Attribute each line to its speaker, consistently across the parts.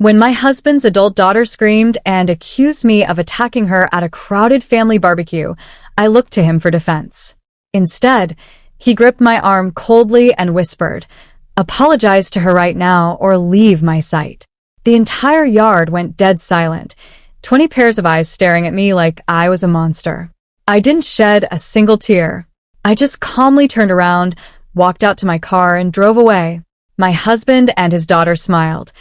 Speaker 1: When my husband's adult daughter screamed and accused me of attacking her at a crowded family barbecue, I looked to him for defense. Instead, he gripped my arm coldly and whispered, "Apologize to her right now or leave my sight." The entire yard went dead silent, 20 pairs of eyes staring at me like I was a monster. I didn't shed a single tear. I just calmly turned around, walked out to my car, and drove away. My husband and his daughter smiled,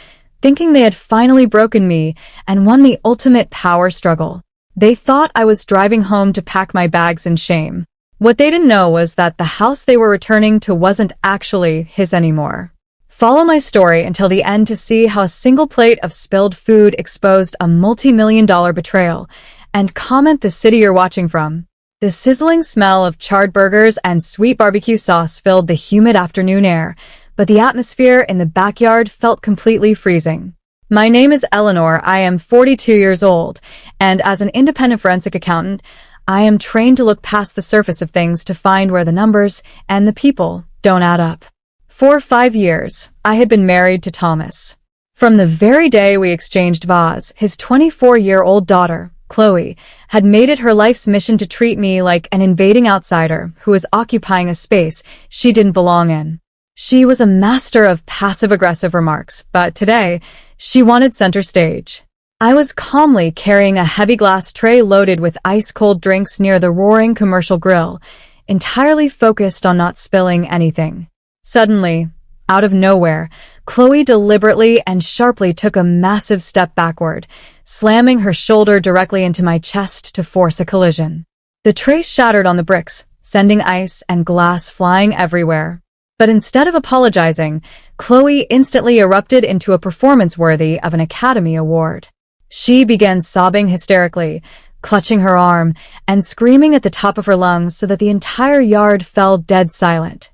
Speaker 1: thinking they had finally broken me and won the ultimate power struggle. They thought I was driving home to pack my bags in shame. What they didn't know was that the house they were returning to wasn't actually his anymore. Follow my story until the end to see how a single plate of spilled food exposed a multi-million-dollar betrayal, and comment the city you're watching from. The sizzling smell of charred burgers and sweet barbecue sauce filled the humid afternoon air, but the atmosphere in the backyard felt completely freezing. My name is Eleanor. I am 42 years old, and as an independent forensic accountant, I am trained to look past the surface of things to find where the numbers and the people don't add up. For 5 years, I had been married to Thomas. From the very day we exchanged vows, his 24-year-old daughter, Chloe, had made it her life's mission to treat me like an invading outsider who was occupying a space she didn't belong in. She was a master of passive-aggressive remarks, but today, she wanted center stage. I was calmly carrying a heavy glass tray loaded with ice-cold drinks near the roaring commercial grill, entirely focused on not spilling anything. Suddenly, out of nowhere, Chloe deliberately and sharply took a massive step backward, slamming her shoulder directly into my chest to force a collision. The tray shattered on the bricks, sending ice and glass flying everywhere. But instead of apologizing, Chloe instantly erupted into a performance worthy of an Academy Award. She began sobbing hysterically, clutching her arm, and screaming at the top of her lungs so that the entire yard fell dead silent.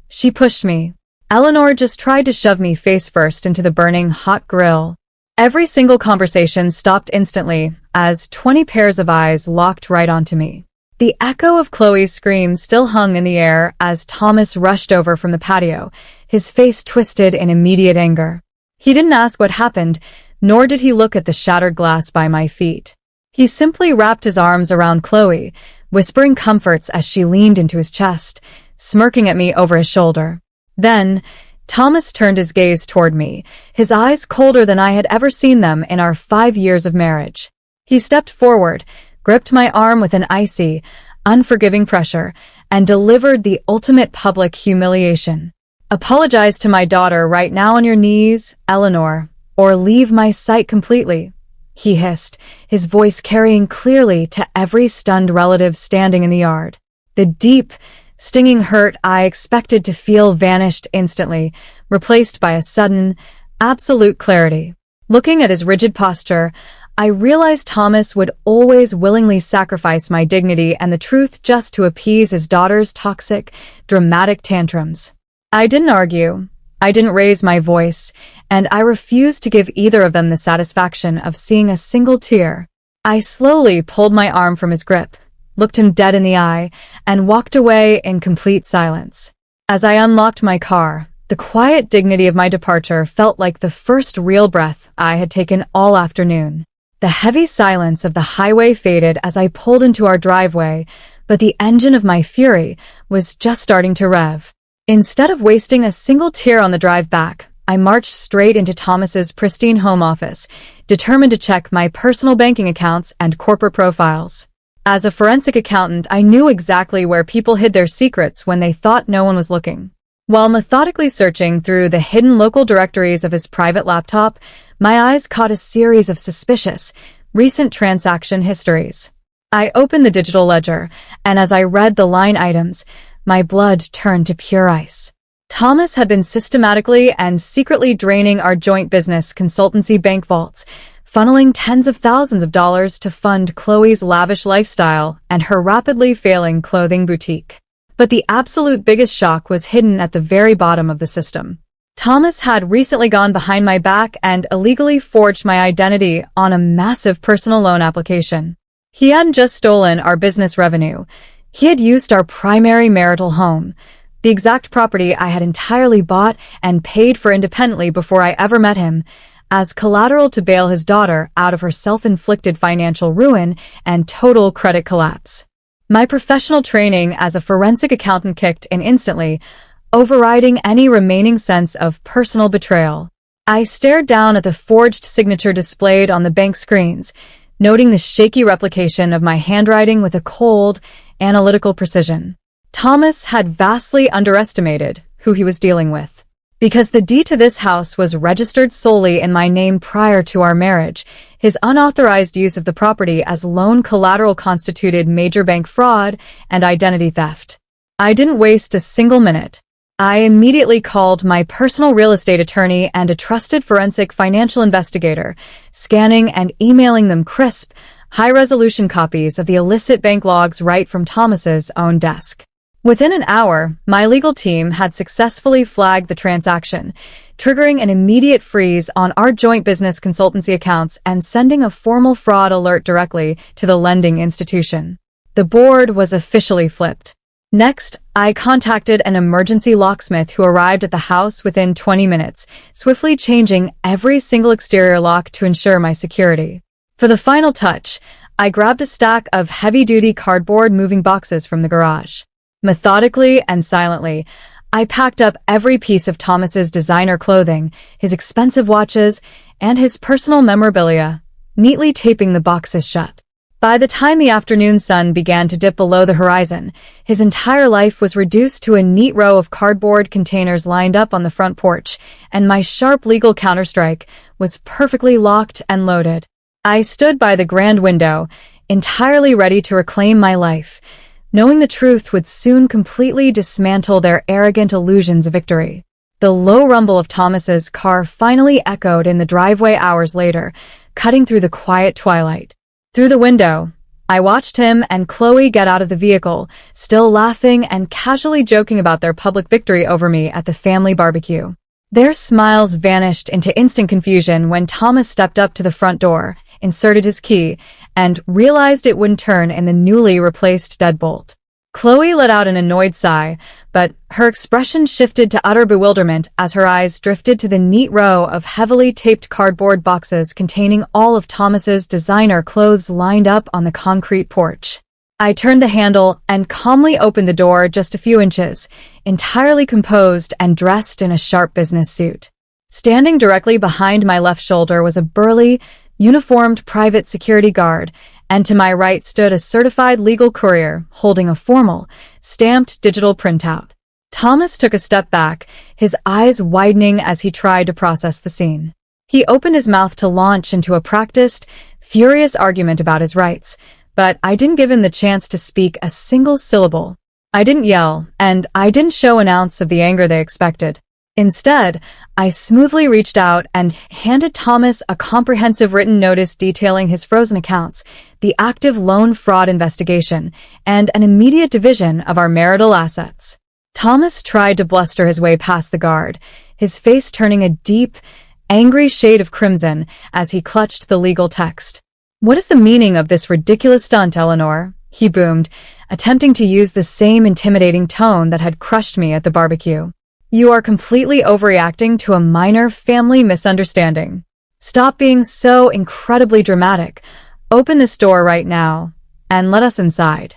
Speaker 1: She pushed me. Eleanor just tried to shove me face first into the burning hot grill. Every single conversation stopped instantly as 20 pairs of eyes locked right onto me. The echo of Chloe's scream still hung in the air as Thomas rushed over from the patio, his face twisted in immediate anger. He didn't ask what happened, nor did he look at the shattered glass by my feet. He simply wrapped his arms around Chloe, whispering comforts as she leaned into his chest, smirking at me over his shoulder. Then, Thomas turned his gaze toward me, his eyes colder than I had ever seen them in our 5 years of marriage. He stepped forward, gripped my arm with an icy, unforgiving pressure, and delivered the ultimate public humiliation. "Apologize to my daughter right now on your knees, Eleanor, or leave my sight completely," he hissed, his voice carrying clearly to every stunned relative standing in the yard. The deep, stinging hurt I expected to feel vanished instantly, replaced by a sudden, absolute clarity. Looking at his rigid posture, I realized Thomas would always willingly sacrifice my dignity and the truth just to appease his daughter's toxic, dramatic tantrums. I didn't argue. I didn't raise my voice, and I refused to give either of them the satisfaction of seeing a single tear. I slowly pulled my arm from his grip, looked him dead in the eye, and walked away in complete silence. As I unlocked my car, the quiet dignity of my departure felt like the first real breath I had taken all afternoon. The heavy silence of the highway faded as I pulled into our driveway, but the engine of my fury was just starting to rev. Instead of wasting a single tear on the drive back, I marched straight into Thomas's pristine home office, determined to check my personal banking accounts and corporate profiles. As a forensic accountant, I knew exactly where people hid their secrets when they thought no one was looking. While methodically searching through the hidden local directories of his private laptop, my eyes caught a series of suspicious, recent transaction histories. I opened the digital ledger, and as I read the line items, my blood turned to pure ice. Thomas had been systematically and secretly draining our joint business consultancy bank vaults, funneling tens of thousands of dollars to fund Chloe's lavish lifestyle and her rapidly failing clothing boutique. But the absolute biggest shock was hidden at the very bottom of the system. Thomas had recently gone behind my back and illegally forged my identity on a massive personal loan application. He hadn't just stolen our business revenue. He had used our primary marital home, the exact property I had entirely bought and paid for independently before I ever met him, as collateral to bail his daughter out of her self-inflicted financial ruin and total credit collapse. My professional training as a forensic accountant kicked in instantly, overriding any remaining sense of personal betrayal. I stared down at the forged signature displayed on the bank screens, noting the shaky replication of my handwriting with a cold, analytical precision. Thomas had vastly underestimated who he was dealing with. Because the deed to this house was registered solely in my name prior to our marriage, his unauthorized use of the property as loan collateral constituted major bank fraud and identity theft. I didn't waste a single minute. I immediately called my personal real estate attorney and a trusted forensic financial investigator, scanning and emailing them crisp, high-resolution copies of the illicit bank logs right from Thomas's own desk. Within an hour, my legal team had successfully flagged the transaction, triggering an immediate freeze on our joint business consultancy accounts and sending a formal fraud alert directly to the lending institution. The board was officially flipped. Next, I contacted an emergency locksmith who arrived at the house within 20 minutes, swiftly changing every single exterior lock to ensure my security. For the final touch, I grabbed a stack of heavy-duty cardboard moving boxes from the garage. Methodically and silently, I packed up every piece of Thomas's designer clothing, his expensive watches, and his personal memorabilia, neatly taping the boxes shut. By the time the afternoon sun began to dip below the horizon, his entire life was reduced to a neat row of cardboard containers lined up on the front porch, and my sharp legal counterstrike was perfectly locked and loaded. I stood by the grand window, entirely ready to reclaim my life, knowing the truth would soon completely dismantle their arrogant illusions of victory. The low rumble of Thomas's car finally echoed in the driveway hours later, cutting through the quiet twilight. Through the window, I watched him and Chloe get out of the vehicle, still laughing and casually joking about their public victory over me at the family barbecue. Their smiles vanished into instant confusion when Thomas stepped up to the front door, inserted his key, and realized it wouldn't turn in the newly replaced deadbolt. Chloe let out an annoyed sigh, but her expression shifted to utter bewilderment as her eyes drifted to the neat row of heavily taped cardboard boxes containing all of Thomas's designer clothes lined up on the concrete porch. I turned the handle and calmly opened the door just a few inches, entirely composed and dressed in a sharp business suit. Standing directly behind my left shoulder was a burly, uniformed private security guard, and to my right stood a certified legal courier holding a formal, stamped digital printout. Thomas took a step back, his eyes widening as he tried to process the scene. He opened his mouth to launch into a practiced, furious argument about his rights, but I didn't give him the chance to speak a single syllable. I didn't yell, and I didn't show an ounce of the anger they expected. Instead, I smoothly reached out and handed Thomas a comprehensive written notice detailing his frozen accounts, the active loan fraud investigation, and an immediate division of our marital assets. Thomas tried to bluster his way past the guard, his face turning a deep, angry shade of crimson as he clutched the legal text. "What is the meaning of this ridiculous stunt, Eleanor?" he boomed, attempting to use the same intimidating tone that had crushed me at the barbecue. "You are completely overreacting to a minor family misunderstanding. Stop being so incredibly dramatic. Open this door right now, and let us inside."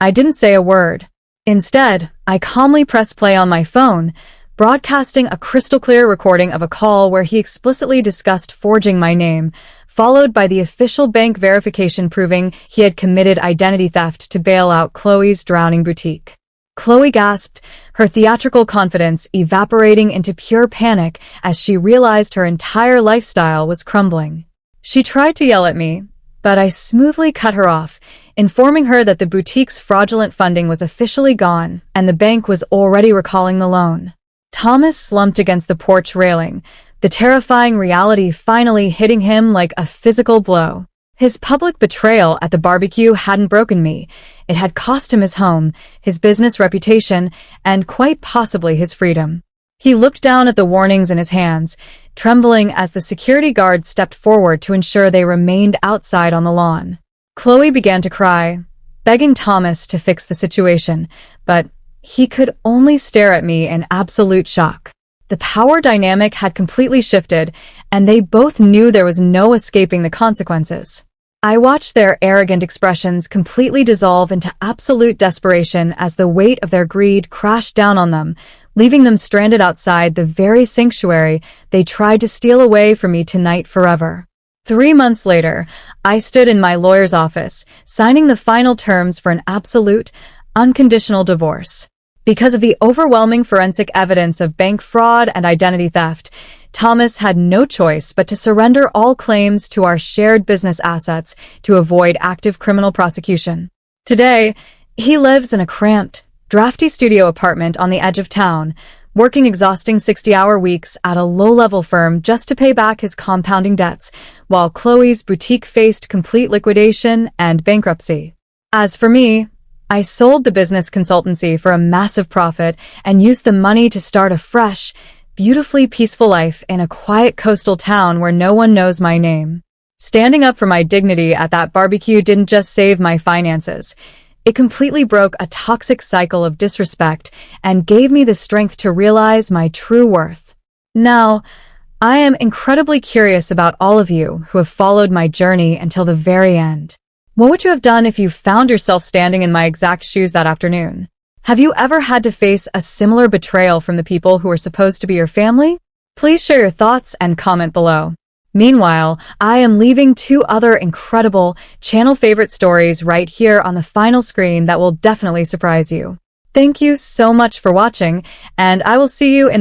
Speaker 1: I didn't say a word. Instead, I calmly pressed play on my phone, broadcasting a crystal-clear recording of a call where he explicitly discussed forging my name, followed by the official bank verification proving he had committed identity theft to bail out Chloe's drowning boutique. Chloe gasped, her theatrical confidence evaporating into pure panic as she realized her entire lifestyle was crumbling. She tried to yell at me, but I smoothly cut her off, informing her that the boutique's fraudulent funding was officially gone and the bank was already recalling the loan. Thomas slumped against the porch railing, the terrifying reality finally hitting him like a physical blow. His public betrayal at the barbecue hadn't broken me. It had cost him his home, his business reputation, and quite possibly his freedom. He looked down at the warnings in his hands, trembling as the security guard stepped forward to ensure they remained outside on the lawn. Chloe began to cry, begging Thomas to fix the situation, but he could only stare at me in absolute shock. The power dynamic had completely shifted, and they both knew there was no escaping the consequences. I watched their arrogant expressions completely dissolve into absolute desperation as the weight of their greed crashed down on them, leaving them stranded outside the very sanctuary they tried to steal away from me tonight forever. 3 months later, I stood in my lawyer's office, signing the final terms for an absolute, unconditional divorce. Because of the overwhelming forensic evidence of bank fraud and identity theft, Thomas had no choice but to surrender all claims to our shared business assets to avoid active criminal prosecution. Today, he lives in a cramped, drafty studio apartment on the edge of town, working exhausting 60-hour weeks at a low-level firm just to pay back his compounding debts, while Chloe's boutique faced complete liquidation and bankruptcy. As for me, I sold the business consultancy for a massive profit and used the money to start a fresh, beautifully peaceful life in a quiet coastal town where no one knows my name. Standing up for my dignity at that barbecue didn't just save my finances. It completely broke a toxic cycle of disrespect and gave me the strength to realize my true worth. Now, I am incredibly curious about all of you who have followed my journey until the very end. What would you have done if you found yourself standing in my exact shoes that afternoon? Have you ever had to face a similar betrayal from the people who were supposed to be your family? Please share your thoughts and comment below. Meanwhile, I am leaving 2 other incredible channel favorite stories right here on the final screen that will definitely surprise you. Thank you so much for watching, and I will see you in the